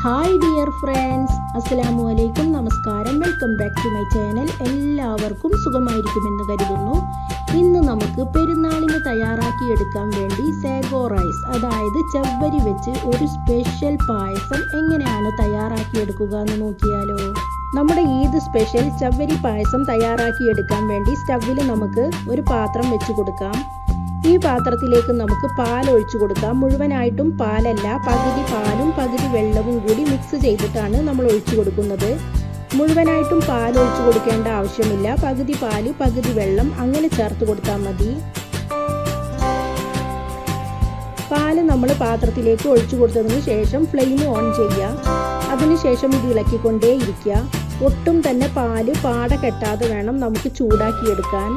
Hi dear friends, അസ്സലാമു അലൈക്കും, നമസ്കാരം. Welcome back to my channel. എല്ലാവർക്കും സുഖമായിരിക്കുമെന്ന് കരുതുന്നു. ഇന്ന് നമുക്ക് പെരുന്നാളിന് തയ്യാറാക്കിയെടുക്കാൻ വേണ്ടി സാഗോ റൈസ്, അതായത് ചവ്വരി വെച്ച് ഒരു സ്പെഷ്യൽ പായസം എങ്ങനെയാണ് തയ്യാറാക്കിയെടുക്കുക എന്ന് നോക്കിയാലോ. നമ്മുടെ ഈദ് സ്പെഷ്യൽ ചവ്വരി പായസം തയ്യാറാക്കിയെടുക്കാൻ വേണ്ടി സ്റ്റവിൽ നമുക്ക് ഒരു പാത്രം വെച്ച് കൊടുക്കാം. ഈ പാത്രത്തിലേക്ക് നമുക്ക് പാൽ ഒഴിച്ചു കൊടുക്കാം. മുഴുവനായിട്ടും പാലല്ല, പകുതി പാലും പകുതി വെള്ളവും കൂടി മിക്സ് ചെയ്തിട്ടാണ് നമ്മൾ ഒഴിച്ചു കൊടുക്കുന്നത്. മുഴുവനായിട്ടും പാൽ ഒഴിച്ചു കൊടുക്കേണ്ട ആവശ്യമില്ല. പകുതി പാല് പകുതി വെള്ളം അങ്ങനെ ചേർത്ത് കൊടുത്താൽ മതി. പാല് നമ്മൾ പാത്രത്തിലേക്ക് ഒഴിച്ചു കൊടുത്തതിന് ശേഷം ഫ്ലെയിം ഓൺ ചെയ്യുക. അതിനുശേഷം ഇത് ഇളക്കിക്കൊണ്ടേയിരിക്കുക. ഒട്ടും തന്നെ പാല് പാട കെട്ടാതെ വേണം നമുക്ക് ചൂടാക്കിയെടുക്കാൻ.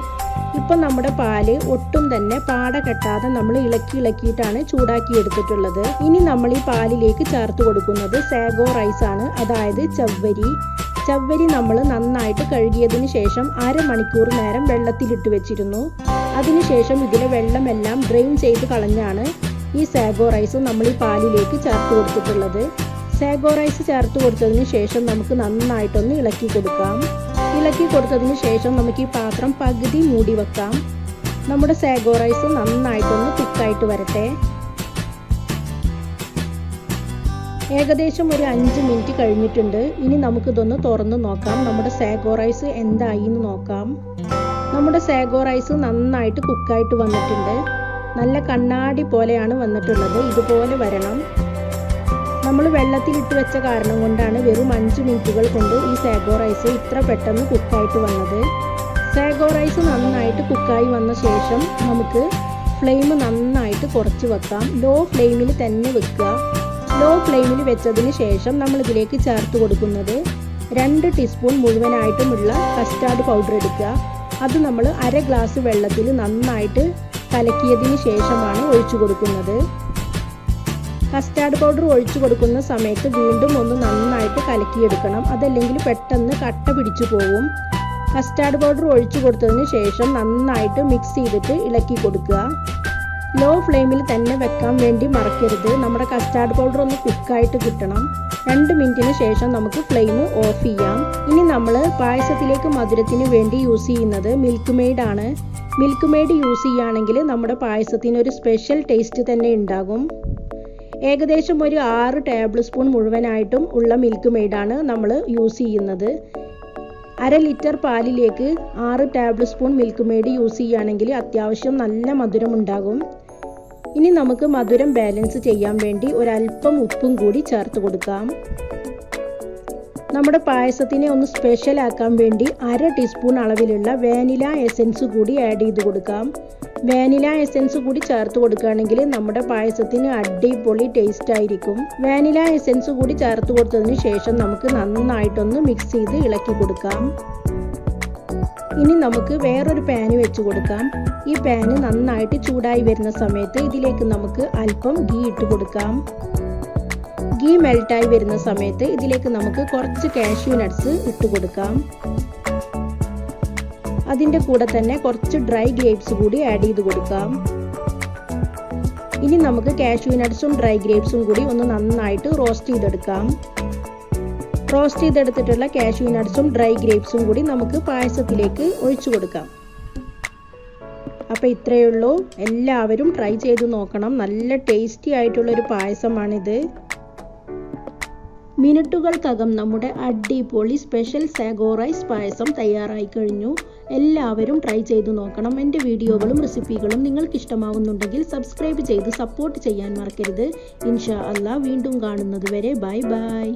ഇപ്പം നമ്മുടെ പാല് ഒട്ടും തന്നെ പാട കെട്ടാതെ നമ്മൾ ഇളക്കിയിട്ടാണ് ചൂടാക്കിയെടുത്തിട്ടുള്ളത്. ഇനി നമ്മൾ ഈ പാലിലേക്ക് ചേർത്ത് കൊടുക്കുന്നത് സാഗോ റൈസ് ആണ്, അതായത് ചവ്വരി നമ്മൾ നന്നായിട്ട് കഴുകിയതിന് ശേഷം അരമണിക്കൂർ നേരം വെള്ളത്തിലിട്ട് വെച്ചിരുന്നു. അതിനുശേഷം ഇതിലെ വെള്ളമെല്ലാം ഡ്രെയിൻ ചെയ്ത് കളഞ്ഞാണ് ഈ സാഗോ റൈസ് നമ്മൾ ഈ പാലിലേക്ക് ചേർത്ത് കൊടുത്തിട്ടുള്ളത്. സാഗോ റൈസ് ചേർത്ത് കൊടുത്തതിന് ശേഷം നമുക്ക് നന്നായിട്ടൊന്ന് ഇളക്കി കൊടുക്കാം. ഇളക്കി കൊടുത്തതിന് ശേഷം നമുക്ക് ഈ പാത്രം പകുതി മൂടി വെക്കാം. നമ്മുടെ സാഗോ റൈസ് നന്നായിട്ടൊന്ന് കുക്കായിട്ട് വരട്ടെ. ഏകദേശം ഒരു 5 മിനിറ്റ് കഴിഞ്ഞിട്ടുണ്ട്. ഇനി നമുക്കിതൊന്ന് തുറന്ന് നോക്കാം. നമ്മുടെ സാഗോ റൈസ് എന്തായി എന്ന് നോക്കാം. നമ്മുടെ സാഗോ റൈസ് നന്നായിട്ട് കുക്കായിട്ട് വന്നിട്ടുണ്ട്. നല്ല കണ്ണാടി പോലെയാണ് വന്നിട്ടുള്ളത്. ഇതുപോലെ വരണം. നമ്മൾ വെള്ളത്തിലിട്ട് വെച്ച കാരണം കൊണ്ടാണ് വെറും 5 മിനിറ്റുകൾ കൊണ്ട് ഈ സാഗോ റൈസ് ഇത്ര പെട്ടെന്ന് കുക്കായിട്ട് വന്നത്. സാഗോ റൈസ് നന്നായിട്ട് കുക്കായി വന്ന ശേഷം നമുക്ക് ഫ്ലെയിം നന്നായിട്ട് കുറച്ച് വെക്കാം. ലോ ഫ്ലെയിമിൽ തന്നെ വെക്കുക. ലോ ഫ്ലെയിമിൽ വെച്ചതിന് ശേഷം നമ്മൾ ഇതിലേക്ക് ചേർത്ത് കൊടുക്കുന്നത് 2 ടീസ്പൂൺ മുഴുവനായിട്ടുമുള്ള കസ്റ്റാർഡ് പൗഡർ എടുക്കുക. അത് നമ്മൾ 1/2 ഗ്ലാസ് വെള്ളത്തിൽ നന്നായിട്ട് കലക്കിയതിന് ശേഷമാണ് ഒഴിച്ചു കൊടുക്കുന്നത്. കസ്റ്റാർഡ് പൗഡർ ഒഴിച്ചു കൊടുക്കുന്ന സമയത്ത് വീണ്ടും ഒന്ന് നന്നായിട്ട് കലക്കിയെടുക്കണം. അതല്ലെങ്കിൽ പെട്ടെന്ന് കട്ട പിടിച്ചു പോകും. കസ്റ്റാർഡ് പൗഡർ ഒഴിച്ചു കൊടുത്തതിന് ശേഷം നന്നായിട്ട് മിക്സ് ചെയ്തിട്ട് ഇളക്കി കൊടുക്കുക. ലോ ഫ്ലെയിമിൽ തന്നെ വെക്കാൻ വേണ്ടി മറക്കരുത്. നമ്മുടെ കസ്റ്റാർഡ് പൗഡർ ഒന്ന് കുക്കായിട്ട് കിട്ടണം. 2 മിനിറ്റിന് ശേഷം നമുക്ക് ഫ്ലെയിം ഓഫ് ചെയ്യാം. ഇനി നമ്മൾ പായസത്തിലേക്ക് മധുരത്തിന് വേണ്ടി യൂസ് ചെയ്യുന്നത് മിൽക്ക് മെയ്ഡ് ആണ്. മിൽക്ക് മെയ്ഡ് യൂസ് ചെയ്യുകയാണെങ്കിൽ നമ്മുടെ പായസത്തിന് ഒരു സ്പെഷ്യൽ ടേസ്റ്റ് തന്നെ ഉണ്ടാകും. ഏകദേശം ഒരു 6 ടേബിൾ സ്പൂൺ മുഴുവനായിട്ടും ഉള്ള മിൽക്ക് മെയ്ഡാണ് നമ്മൾ യൂസ് ചെയ്യുന്നത്. 1/2 ലിറ്റർ പാലിലേക്ക് 6 tablespoon Milkmaid use ചെയ്യുകയാണെങ്കിൽ അത്യാവശ്യം നല്ല മധുരം ഉണ്ടാകും. ഇനി നമുക്ക് മധുരം ബാലൻസ് ചെയ്യാൻ വേണ്ടി ഒരല്പം ഉപ്പും കൂടി ചേർത്ത് കൊടുക്കാം. നമ്മുടെ പായസത്തിനെ ഒന്ന് സ്പെഷ്യൽ ആക്കാൻ വേണ്ടി 1/2 ടീസ്പൂൺ അളവിലുള്ള വാനില എസൻസ് കൂടി ആഡ് ചെയ്ത് കൊടുക്കാം. വാനില എസൻസ് കൂടി ചേർത്ത് കൊടുക്കുകയാണെങ്കിൽ നമ്മുടെ പായസത്തിന് അടിപൊളി ടേസ്റ്റ് ആയിരിക്കും. വാനില എസൻസ് കൂടി ചേർത്ത് കൊടുത്തതിന് ശേഷം നമുക്ക് നന്നായിട്ടൊന്ന് മിക്സ് ചെയ്ത് ഇളക്കി കൊടുക്കാം. ഇനി നമുക്ക് വേറൊരു പാന് വെച്ച് കൊടുക്കാം. ഈ പാന് നന്നായിട്ട് ചൂടായി വരുന്ന സമയത്ത് ഇതിലേക്ക് നമുക്ക് അല്പം ഗീ ഇട്ട് കൊടുക്കാം. ഗീ മെൽട്ടായി വരുന്ന സമയത്ത് ഇതിലേക്ക് നമുക്ക് കുറച്ച് കാഷ്യൂ നട്ട്സ് ഇട്ട് കൊടുക്കാം. അതിൻ്റെ കൂടെ തന്നെ കുറച്ച് ഡ്രൈ ഗ്രേപ്സ് കൂടി ആഡ് ചെയ്ത് കൊടുക്കാം. ഇനി നമുക്ക് കാഷ്യൂ നട്ട്സും ഡ്രൈ ഗ്രേപ്സും കൂടി ഒന്ന് നന്നായിട്ട് റോസ്റ്റ് ചെയ്തെടുക്കാം. റോസ്റ്റ് ചെയ്തെടുത്തിട്ടുള്ള കാഷ്യൂ നട്ട്സും ഡ്രൈ ഗ്രേപ്സും കൂടി നമുക്ക് പായസത്തിലേക്ക് ഒഴിച്ചു കൊടുക്കാം. അപ്പോൾ ഇത്രയേ ഉള്ളൂ. എല്ലാവരും ട്രൈ ചെയ്ത് നോക്കണം. നല്ല ടേസ്റ്റി ആയിട്ടുള്ളൊരു പായസമാണിത്. മിനിറ്റുകൾക്കകം നമ്മുടെ അടിപൊളി സ്പെഷ്യൽ സാഗോ റൈസ് പായസം തയ്യാറായി കഴിഞ്ഞു. എല്ലാവരും ട്രൈ ചെയ്ത് നോക്കണം. എൻ്റെ വീഡിയോകളും റെസിപ്പികളും നിങ്ങൾക്ക് ഇഷ്ടമാവുന്നുണ്ടെങ്കിൽ സബ്സ്ക്രൈബ് ചെയ്ത് സപ്പോർട്ട് ചെയ്യാൻ മറക്കരുത്. ഇൻഷാ അല്ലാ, വീണ്ടും കാണുന്നത് വരെ ബൈ ബൈ.